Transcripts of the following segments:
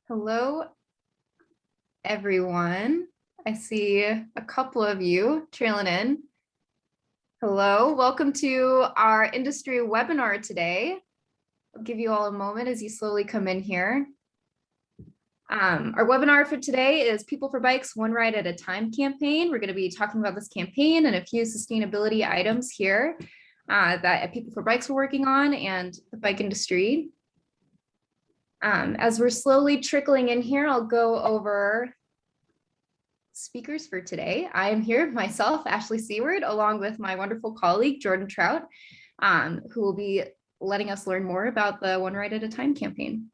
Hello, everyone. I see a couple of you trailing in. Hello, welcome to our industry webinar today. I'll give you all a moment as you slowly come in here. Our webinar for today is People for Bikes, One Ride at a Time campaign. We're going to be talking about this campaign and a few sustainability items here that at People for Bikes we're working on and the bike industry. As we're slowly trickling in here, I'll go over speakers for today. I am here myself, Ashley Seward, along with my wonderful colleague, Jordan Trout, who will be letting us learn more about the One Ride at a Time campaign.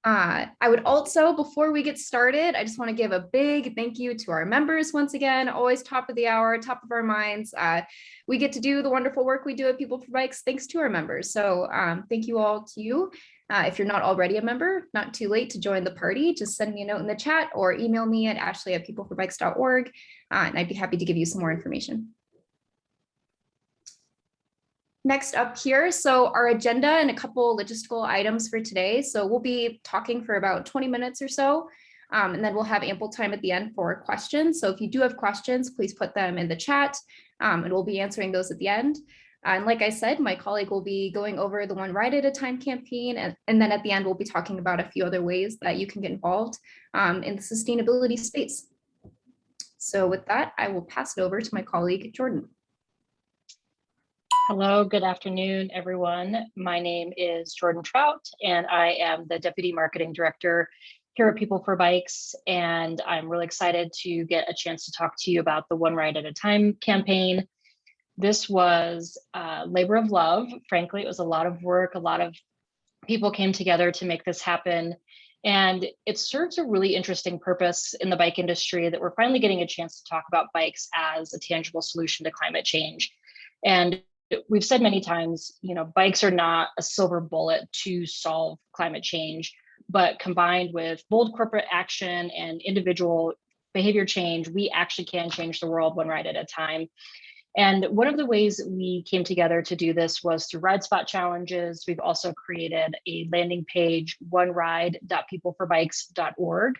I would also, before we get started, I just want to give a big thank you to our members once again, always top of the hour, top of our minds. We get to do the wonderful work we do at People for Bikes thanks to our members. So thank you all to you. If you're not already a member, not too late to join the party. Just send me a note in the chat or email me at ashley@peopleforbikes.org, and I'd be happy to give you some more information. Next up here, so our agenda and a couple logistical items for today. So we'll be talking for about 20 minutes or so, and then we'll have ample time at the end for questions. So if you do have questions, please put them in the chat, and we'll be answering those at the end. And like I said, my colleague will be going over the One Ride at a Time campaign, and then at the end, we'll be talking about a few other ways that you can get involved in the sustainability space. So with that, I will pass it over to my colleague, Jordan. Hello, good afternoon, everyone. My name is Jordan Trout, and I am the Deputy Marketing Director here at People for Bikes. And I'm really excited to get a chance to talk to you about the One Ride at a Time campaign. This was a labor of love. Frankly, it was a lot of work. A lot of people came together to make this happen. And it serves a really interesting purpose in the bike industry that we're finally getting a chance to talk about bikes as a tangible solution to climate change. And we've said many times, bikes are not a silver bullet to solve climate change, but combined with bold corporate action and individual behavior change, we actually can change the world one ride at a time. And one of the ways we came together to do this was through ride spot challenges. We've also created a landing page, oneride.peopleforbikes.org,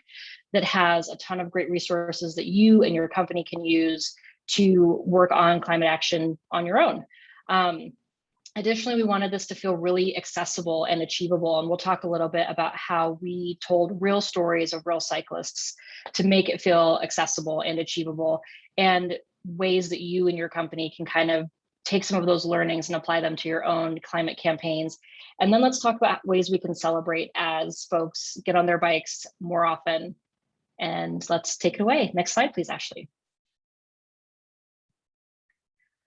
that has a ton of great resources that you and your company can use to work on climate action on your own. Additionally, we wanted this to feel really accessible and achievable, and we'll talk a little bit about how we told real stories of real cyclists to make it feel accessible and achievable, and ways that you and your company can kind of take some of those learnings and apply them to your own climate campaigns. And then let's talk about ways we can celebrate as folks get on their bikes more often. And let's take it away. Next slide, please, Ashley.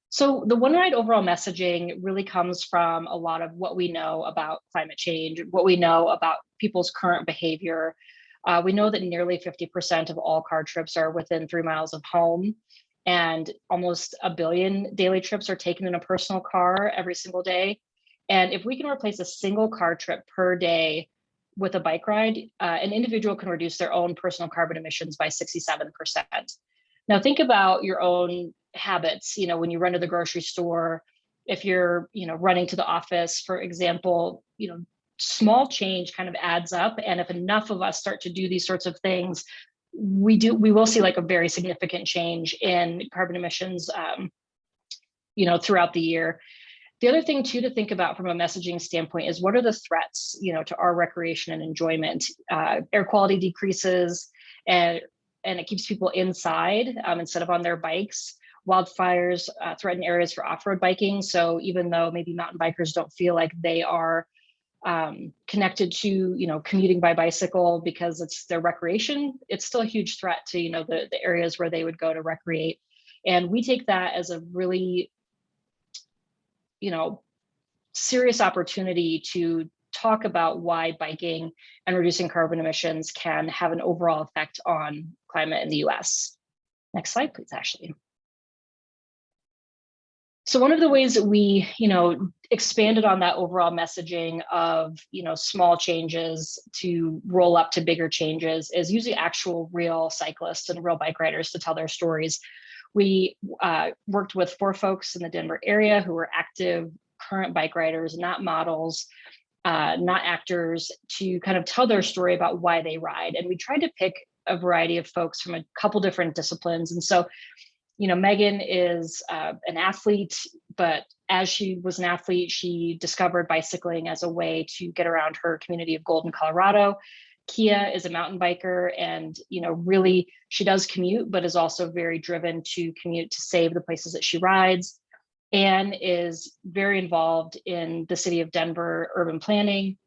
So the One Ride overall messaging really comes from a lot of what we know about climate change, what we know about people's current behavior. We know that nearly 50% of all car trips are within 3 miles of home, and almost 1 billion daily trips are taken in a personal car every single day. And if we can replace a single car trip per day with a bike ride, an individual can reduce their own personal carbon emissions by 67%. Now think about your own habits, when you run to the grocery store, if you're, running to the office, for example, small change kind of adds up. And if enough of us start to do these sorts of things, we will see like a very significant change in carbon emissions, throughout the year. The other thing too to think about from a messaging standpoint is what are the threats, to our recreation and enjoyment. Air quality decreases, and it keeps people inside instead of on their bikes. Wildfires threaten areas for off-road biking. So even though maybe mountain bikers don't feel like they are connected to, commuting by bicycle because it's their recreation, it's still a huge threat to, the areas where they would go to recreate. And we take that as a really, serious opportunity to talk about why biking and reducing carbon emissions can have an overall effect on climate in the US. Next slide, please, Ashley. So one of the ways that we, expanded on that overall messaging of, small changes to roll up to bigger changes is using actual real cyclists and real bike riders to tell their stories. We worked with 4 folks in the Denver area who were active current bike riders, not models, not actors, to kind of tell their story about why they ride. And we tried to pick a variety of folks from a couple different disciplines. And so, Megan is an athlete, but as she was an athlete, she discovered bicycling as a way to get around her community of Golden, Colorado. Kia is a mountain biker, and really she does commute, but is also very driven to commute to save the places that she rides. Anne is very involved in the city of Denver urban planning.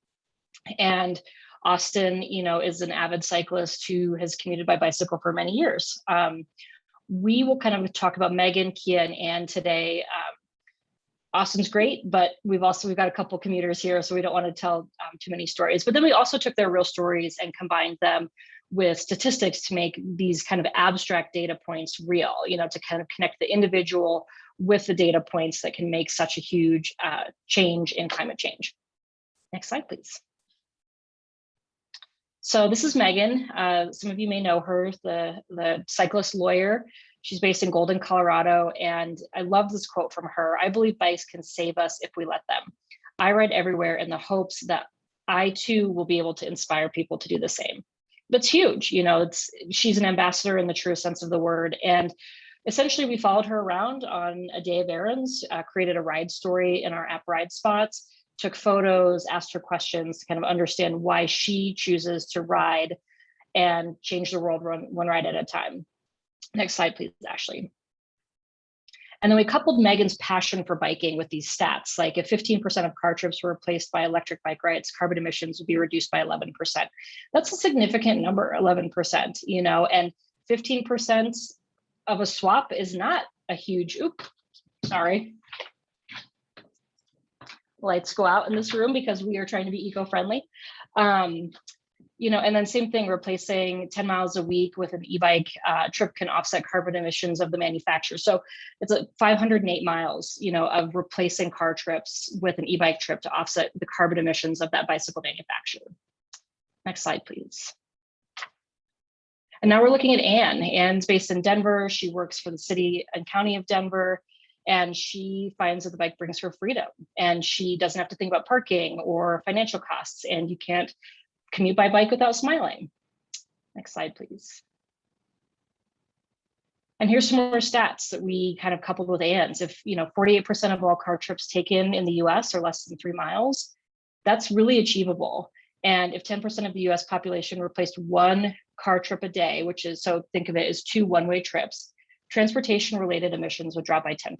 And Austin, is an avid cyclist who has commuted by bicycle for many years. We will kind of talk about Megan, Kia, and Anne today. Austin's great, but we've got a couple commuters here, so we don't want to tell too many stories. But then we also took their real stories and combined them with statistics to make these kind of abstract data points real, to kind of connect the individual with the data points that can make such a huge change in climate change. Next slide, please. So this is Megan. Some of you may know her, the cyclist lawyer. She's based in Golden, Colorado. And I love this quote from her. "I believe bikes can save us if we let them. I ride everywhere in the hopes that I too will be able to inspire people to do the same." That's huge. She's an ambassador in the true sense of the word. And essentially we followed her around on a day of errands, created a ride story in our app Ride Spots, took photos, asked her questions to kind of understand why she chooses to ride and change the world one ride at a time. Next slide, please, Ashley. And then we coupled Megan's passion for biking with these stats, like if 15% of car trips were replaced by electric bike rides, carbon emissions would be reduced by 11%. That's a significant number, 11%, and 15% of a swap is not a huge, sorry. Lights go out in this room because we are trying to be eco-friendly. And then same thing, replacing 10 miles a week with an e-bike trip can offset carbon emissions of the manufacturer. So it's 508 miles, of replacing car trips with an e-bike trip to offset the carbon emissions of that bicycle manufacturer. Next slide, please. And now we're looking at Anne. Anne's based in Denver. She works for the city and county of Denver. And she finds that the bike brings her freedom, and she doesn't have to think about parking or financial costs, and you can't commute by bike without smiling. Next slide, please. And here's some more stats that we kind of coupled with Anne's. If 48% of all car trips taken in the US are less than 3 miles, that's really achievable. And if 10% of the US population replaced 1 car trip a day, which is, so think of it as 2 one-way trips, transportation-related emissions would drop by 10%.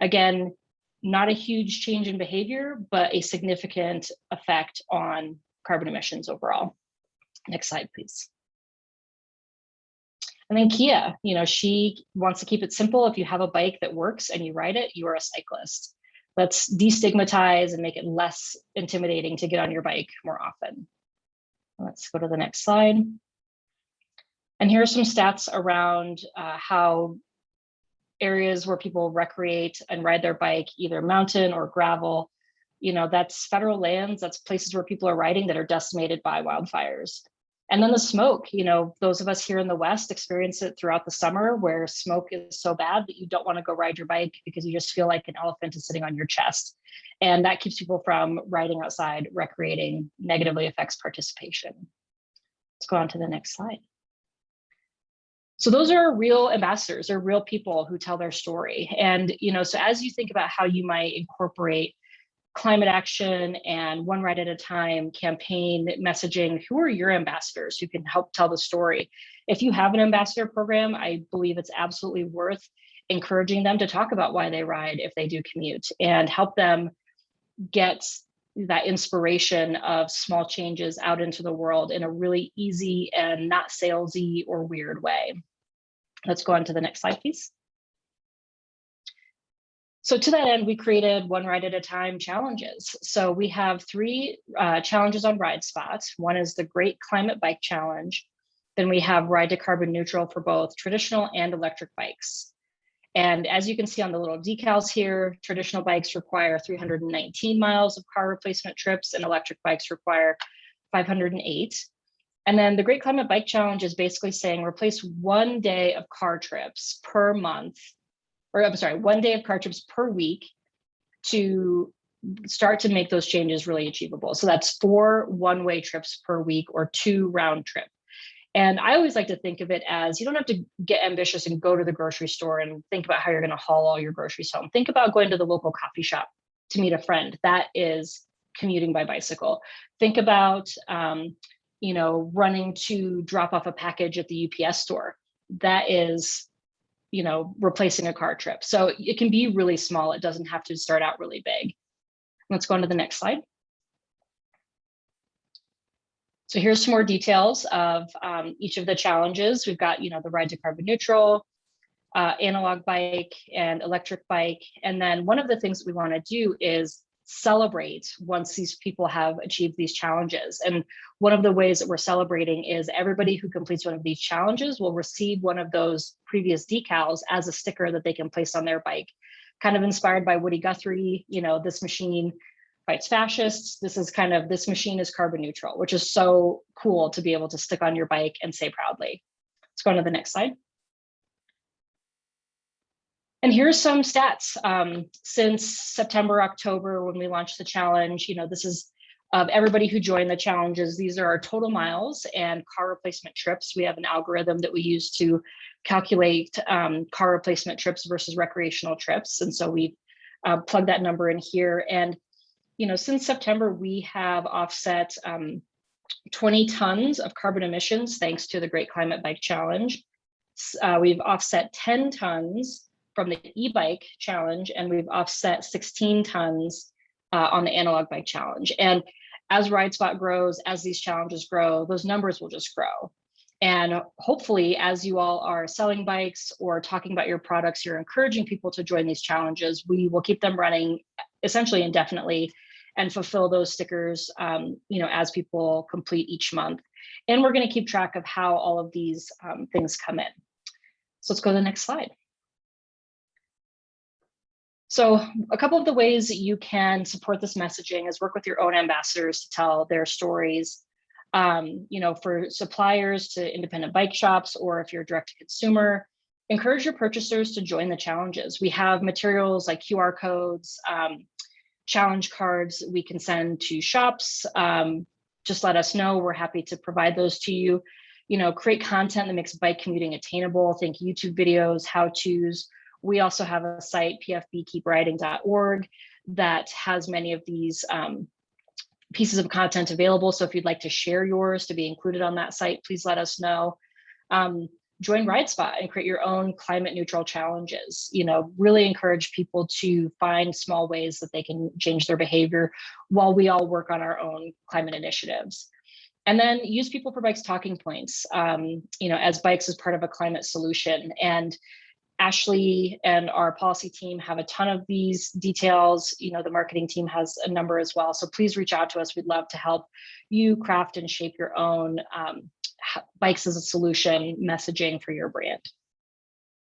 Again, not a huge change in behavior, but a significant effect on carbon emissions overall. Next slide, please. And then Kia, she wants to keep it simple. If you have a bike that works and you ride it, you are a cyclist. Let's destigmatize and make it less intimidating to get on your bike more often. Let's go to the next slide. And here are some stats around how areas where people recreate and ride their bike, either mountain or gravel, that's federal lands, that's places where people are riding that are decimated by wildfires. And then the smoke, those of us here in the West experience it throughout the summer, where smoke is so bad that you don't want to go ride your bike because you just feel like an elephant is sitting on your chest. And that keeps people from riding outside, recreating, negatively affects participation. Let's go on to the next slide. So those are real ambassadors, they're real people who tell their story. And, so as you think about how you might incorporate climate action and one ride at a time campaign messaging, who are your ambassadors who can help tell the story? If you have an ambassador program, I believe it's absolutely worth encouraging them to talk about why they ride if they do commute, and help them get that inspiration of small changes out into the world in a really easy and not salesy or weird way. Let's go on to the next slide, please. So to that end, we created one ride at a time challenges. So we have 3 challenges on Ride Spots. One is the Great Climate Bike Challenge. Then we have Ride to Carbon Neutral for both traditional and electric bikes. And as you can see on the little decals here, traditional bikes require 319 miles of car replacement trips, and electric bikes require 508. And then the Great Climate Bike Challenge is basically saying replace 1 day of car trips per month, or I'm sorry, 1 day of car trips per week to start to make those changes really achievable. So that's 4 one-way trips per week or 2 round trip. And I always like to think of it as, you don't have to get ambitious and go to the grocery store and think about how you're going to haul all your groceries home. Think about going to the local coffee shop to meet a friend. That is commuting by bicycle. Think about, running to drop off a package at the UPS store. That is, replacing a car trip. So it can be really small. It doesn't have to start out really big. Let's go on to the next slide. So here's some more details of each of the challenges. We've got, the ride to carbon neutral, analog bike and electric bike. And then one of the things that we want to do is celebrate once these people have achieved these challenges. And one of the ways that we're celebrating is everybody who completes one of these challenges will receive one of those previous decals as a sticker that they can place on their bike, kind of inspired by Woody Guthrie, this machine fights fascists. This machine is carbon neutral, which is so cool to be able to stick on your bike and say proudly. Let's go on to the next slide. And here's some stats. Since September, October, when we launched the challenge, this is of everybody who joined the challenges. These are our total miles and car replacement trips. We have an algorithm that we use to calculate car replacement trips versus recreational trips. And so we plug that number in here. And since September, we have offset 20 tons of carbon emissions thanks to the Great Climate Bike Challenge. We've offset 10 tons from the e-bike challenge, and we've offset 16 tons on the analog bike challenge. And as RideSpot grows, as these challenges grow, those numbers will just grow. And hopefully, as you all are selling bikes or talking about your products, you're encouraging people to join these challenges. We will keep them running essentially indefinitely and fulfill those stickers, as people complete each month. And we're going to keep track of how all of these things come in. So let's go to the next slide. So a couple of the ways that you can support this messaging is work with your own ambassadors to tell their stories. For suppliers to independent bike shops, or if you're direct to consumer, encourage your purchasers to join the challenges. We have materials like QR codes, challenge cards we can send to shops. Just let us know. We're happy to provide those to you. Create content that makes bike commuting attainable. Think YouTube videos, how-tos. We also have a site, pfbkeepriding.org, that has many of these pieces of content available. So if you'd like to share yours to be included on that site, please let us know. Join RideSpot and create your own climate neutral challenges. Really encourage people to find small ways that they can change their behavior while we all work on our own climate initiatives. And then use PeopleForBikes talking points, as bikes as part of a climate solution. And Ashley and our policy team have a ton of these details. The marketing team has a number as well. So please reach out to us. We'd love to help you craft and shape your own bikes as a solution messaging for your brand.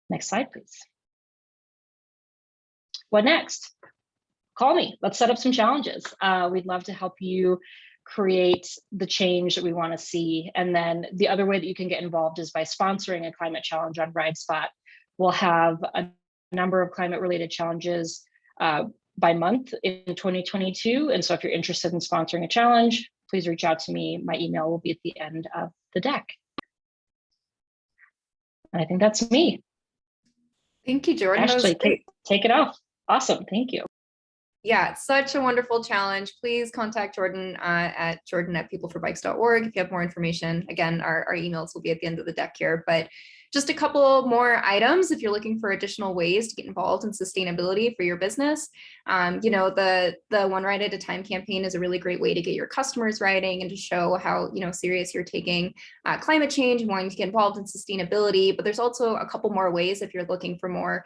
Next slide, please. What next? Call me. Let's set up some challenges. We'd love to help you create the change that we want to see. And then the other way that you can get involved is by sponsoring a climate challenge on RideSpot. We'll have a number of climate-related challenges by month in 2022. And so if you're interested in sponsoring a challenge, please reach out to me. My email will be at the end of the deck. And I think that's me. Thank you, Jordan. Ashley, take it off. Awesome. Thank you. Yeah, such a wonderful challenge. Please contact Jordan at jordan@peopleforbikes.org if you have more information. Again, our emails will be at the end of the deck here, but just a couple more items if you're looking for additional ways to get involved in sustainability for your business. The One Ride at a Time campaign is a really great way to get your customers riding and to show how serious you're taking climate change and wanting to get involved in sustainability. But there's also a couple more ways if you're looking for more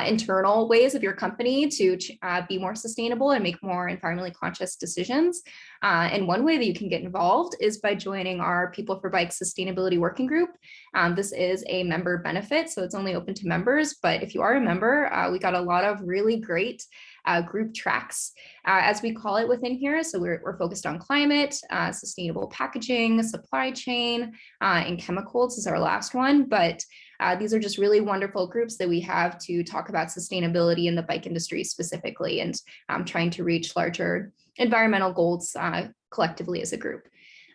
internal ways of your company to be more sustainable and make more environmentally conscious decisions. And one way that you can get involved is by joining our PeopleForBikes Sustainability Working Group. This is a member benefit, so it's only open to members. But if you are a member, we got a lot of really great group tracks, as we call it within here. So we're focused on climate, sustainable packaging, supply chain, and chemicals is our last one. But these are just really wonderful groups that we have to talk about sustainability in the bike industry specifically, and trying to reach larger environmental goals collectively as a group.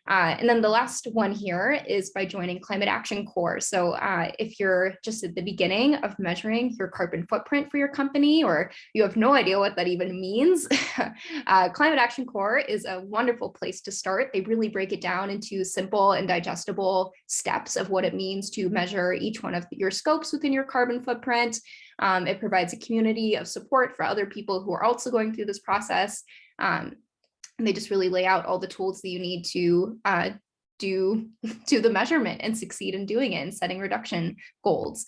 And then the last one here is by joining Climate Action Corps. So if you're just at the beginning of measuring your carbon footprint for your company, or you have no idea what that even means, Climate Action Corps is a wonderful place to start. They really break it down into simple and digestible steps of what it means to measure each one of your scopes within your carbon footprint. It provides a community of support for other people who are also going through this process. And they just really lay out all the tools that you need to do the measurement and succeed in doing it and setting reduction goals.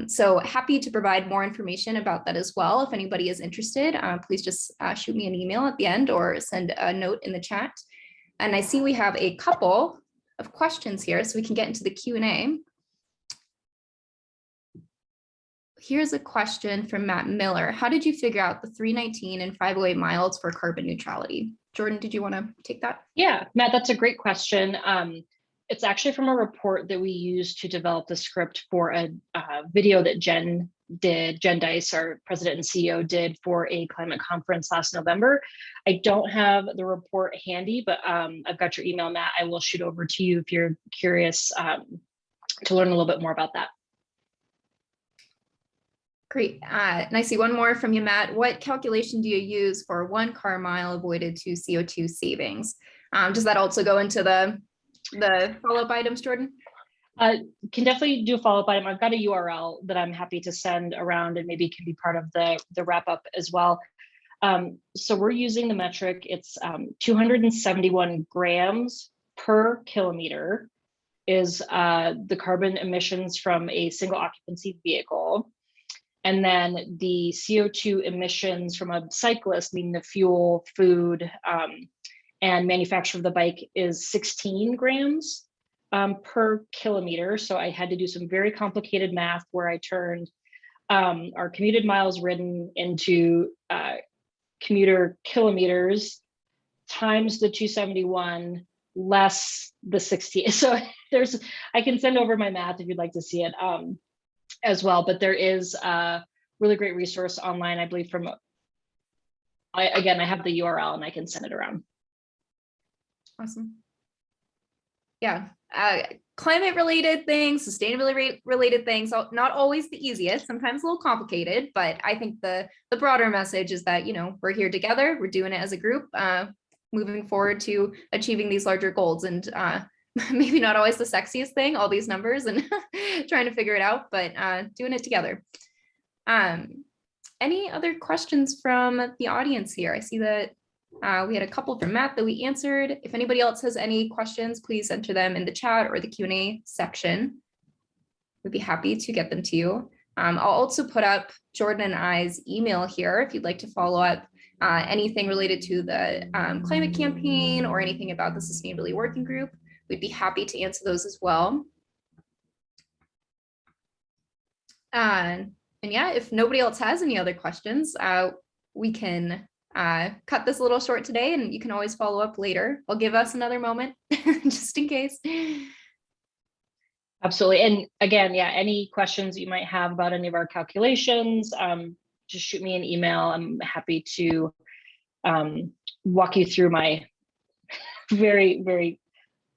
So happy to provide more information about that as well. If anybody is interested, please just shoot me an email at the end or send a note in the chat. And I see we have a couple of questions here, so we can get into the Q&A. Here's a question from Matt Miller. How did you figure out the 319 and 508 miles for carbon neutrality? Jordan, did you want to take that? Yeah, Matt, that's a great question. It's actually from a report that we used to develop the script for a video that Jen Dice, our president and CEO, did for a climate conference last November. I don't have the report handy, but I've got your email, Matt. I will shoot over to you if you're curious to learn a little bit more about that. Great. And I see one more from you, Matt. What calculation do you use for 1 car mile avoided to CO2 savings? Does that also go into the follow-up items, Jordan? Can definitely do a follow-up item. I've got a URL that I'm happy to send around and maybe can be part of the wrap-up as well. So we're using the metric. It's 271 grams per kilometer is the carbon emissions from a single occupancy vehicle. And then the CO2 emissions from a cyclist, meaning the fuel, food, and manufacture of the bike is 16 grams per kilometer. So I had to do some very complicated math where I turned our commuted miles ridden into commuter kilometers times the 271 less the 60. So I can send over my math if you'd like to see it. As well, but there is a really great resource online, I believe I have the URL and I can send it around. Awesome. Yeah, climate related things, sustainability related things, not always the easiest, sometimes a little complicated, but I think the broader message is that, we're here together, we're doing it as a group, moving forward to achieving these larger goals, and maybe not always the sexiest thing, all these numbers and trying to figure it out, but doing it together. Any other questions from the audience here? I see that we had a couple from Matt that we answered. If anybody else has any questions, please enter them in the chat or the Q&A section. We'd be happy to get them to you. I'll also put up Jordan and I's email here if you'd like to follow up anything related to the climate campaign or anything about the sustainability working group. We'd be happy to answer those as well. And yeah, if nobody else has any other questions, we can cut this a little short today, and you can always follow up later. I'll give us another moment just in case. Absolutely. And again, yeah, any questions you might have about any of our calculations, just shoot me an email. I'm happy to walk you through my very, very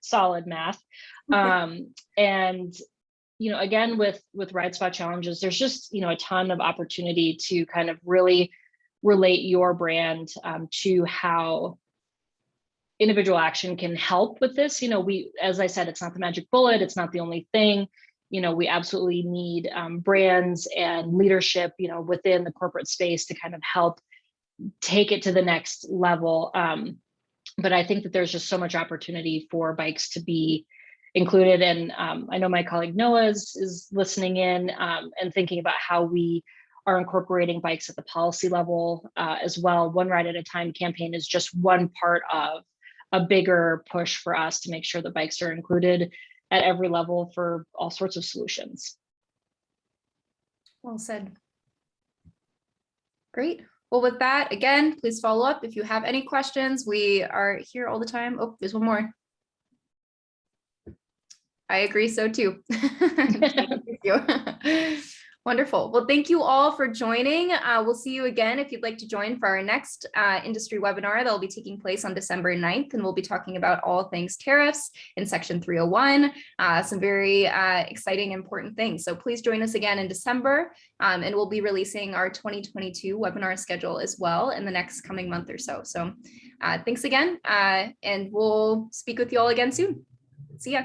solid math. And again, with ride spot challenges, there's just a ton of opportunity to kind of really relate your brand to how individual action can help with this. As I said, it's not the magic bullet, it's not the only thing. We absolutely need brands and leadership within the corporate space to kind of help take it to the next level. But I think that there's just so much opportunity for bikes to be included. And I know my colleague Noah is listening in and thinking about how we are incorporating bikes at the policy level as well. One Ride at a Time campaign is just one part of a bigger push for us to make sure that bikes are included at every level for all sorts of solutions. Well said. Great. Well, with that, again, please follow up if you have any questions. We are here all the time. Oh, there's one more. I agree so too. Thank you. Wonderful. Well, thank you all for joining. We'll see you again if you'd like to join for our next industry webinar that will be taking place on December 9th. And we'll be talking about all things tariffs in Section 301, some very exciting, important things. So please join us again in December, and we'll be releasing our 2022 webinar schedule as well in the next coming month or so. So thanks again, and we'll speak with you all again soon. See ya.